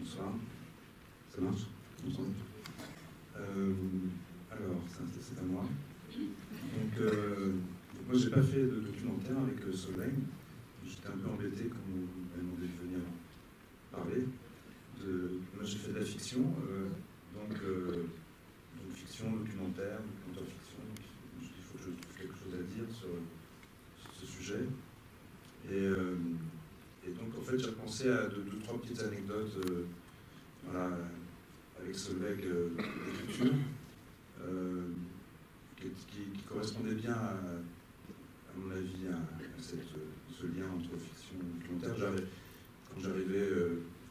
Bonsoir. Ça marche? Bonsoir. Alors, c'est à moi. Donc, moi, j'ai pas fait de documentaire avec Solveig. J'étais un peu embêté quand vous m'avez demandé de venir parler. Moi, j'ai fait de la fiction, donc fiction, documentaire fiction. Il faut que je trouve quelque chose à dire sur ce sujet. Et donc, en fait, j'ai pensé à deux, trois petites anecdotes voilà, avec Solveig d'écriture qui correspondaient bien, à mon avis, à ce lien entre fiction et documentaire. Quand j'arrivais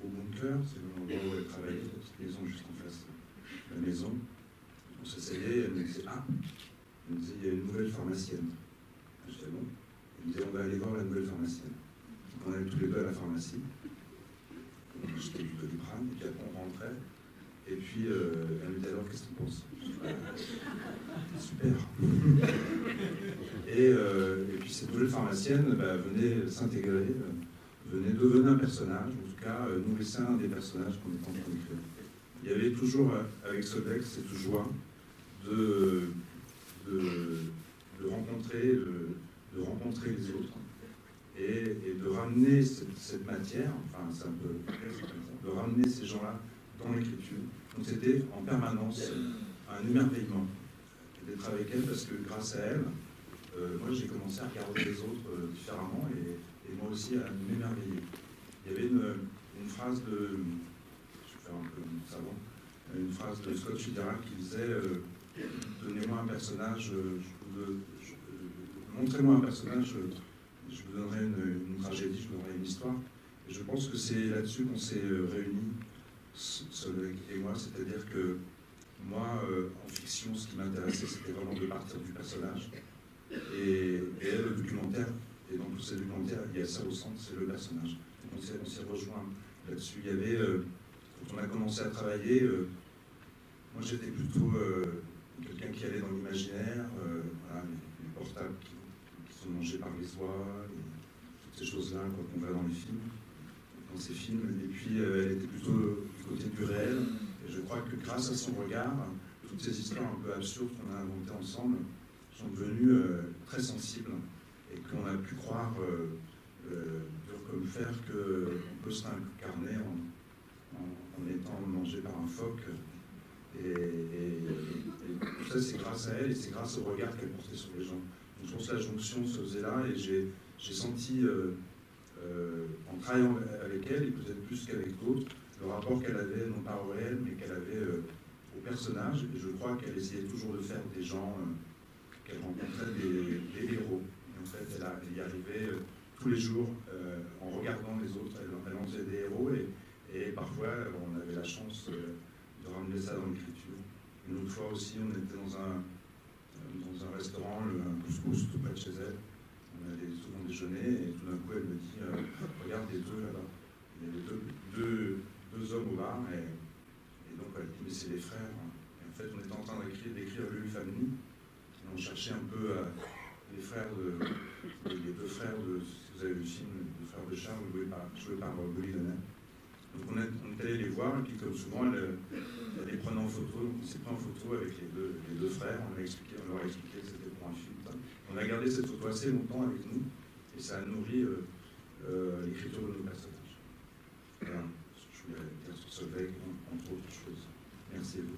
au bunker, c'est l'endroit où elle travaillait, la petite maison juste en face de la maison, on s'essayait, elle me disait « Ah !» Elle me disait « Il y a une nouvelle pharmacienne. » Je disais « Bon ?» Elle me disait « On va aller voir la nouvelle pharmacienne. » On allait tous les deux à la pharmacie. J'étais du Doliprane, et puis après on rentrait. Et puis elle me dit alors qu'est-ce que tu penses? Super. Et puis cette nouvelle pharmacienne venait s'intégrer, devenait un personnage, en tout cas nourrissait un des personnages qu'on était en train d'écrire. Il y avait toujours avec Solveig cette joie de rencontrer les autres. Et de ramener cette matière, enfin c'est un peu de ramener ces gens-là dans l'écriture. Donc c'était en permanence un émerveillement d'être avec elle, parce que grâce à elle, moi j'ai commencé à regarder les autres différemment et moi aussi à m'émerveiller. Il y avait une phrase de, je vais faire un peu savant, une phrase de Scott Fitzgerald qui disait donnez-moi un personnage, montrez-moi un personnage, je vous donnerai une tragédie, je vous donnerai une histoire. Et je pense que c'est là-dessus qu'on s'est réunis, Solveig et moi, c'est-à-dire que moi, en fiction, ce qui m'intéressait, c'était vraiment de partir du personnage. Et elle, le documentaire, et dans tous ces documentaires, il y a ça au centre, c'est le personnage. On s'est rejoint là-dessus. Il y avait, quand on a commencé à travailler, moi j'étais plutôt quelqu'un qui allait dans l'imaginaire, voilà, les portables qui sont mangés par les oies, toutes ces choses-là qu'on voit dans les films, dans ces films. Et puis elle était plutôt du côté du réel. Et je crois que grâce à son regard, toutes ces histoires un peu absurdes qu'on a inventées ensemble sont devenues très sensibles et qu'on a pu croire, dur comme fer, qu'on peut se réincarner en étant mangé par un phoque. Et tout ça, c'est grâce à elle et c'est grâce au regard qu'elle portait sur les gens. Donc, je pense que la jonction se faisait là et j'ai senti, en travaillant avec elle, et peut-être plus qu'avec d'autres, le rapport qu'elle avait, non pas au réel, mais qu'elle avait au personnage. Et je crois qu'elle essayait toujours de faire des gens qu'elle rencontrait des héros. Et en fait, elle y arrivait tous les jours, en regardant les autres, elle en faisait des héros. Et parfois, on avait la chance de ramener ça dans l'écriture. Une autre fois aussi, on était dans un restaurant, un couscous tout près de chez elle. On allait souvent déjeuner et tout d'un coup, elle me dit regarde les deux là-bas. Il y avait deux hommes au bar et donc elle dit mais c'est les frères. Et en fait, on était en train d'écrire Lulu Family. Et on cherchait un peu les frères les deux frères de, si vous avez vu le film, les frères de Charles, joués par Bouli Denel. Donc on est allé les voir, et puis comme souvent, elle les prenait en photo. Donc on s'est pris en photo avec les deux frères, on leur a expliqué que c'était pour un film. On a gardé cette photo assez longtemps avec nous, et ça a nourri l'écriture de nos personnages. Voilà, je voulais dire sur Solveig, entre autres choses. Merci à vous.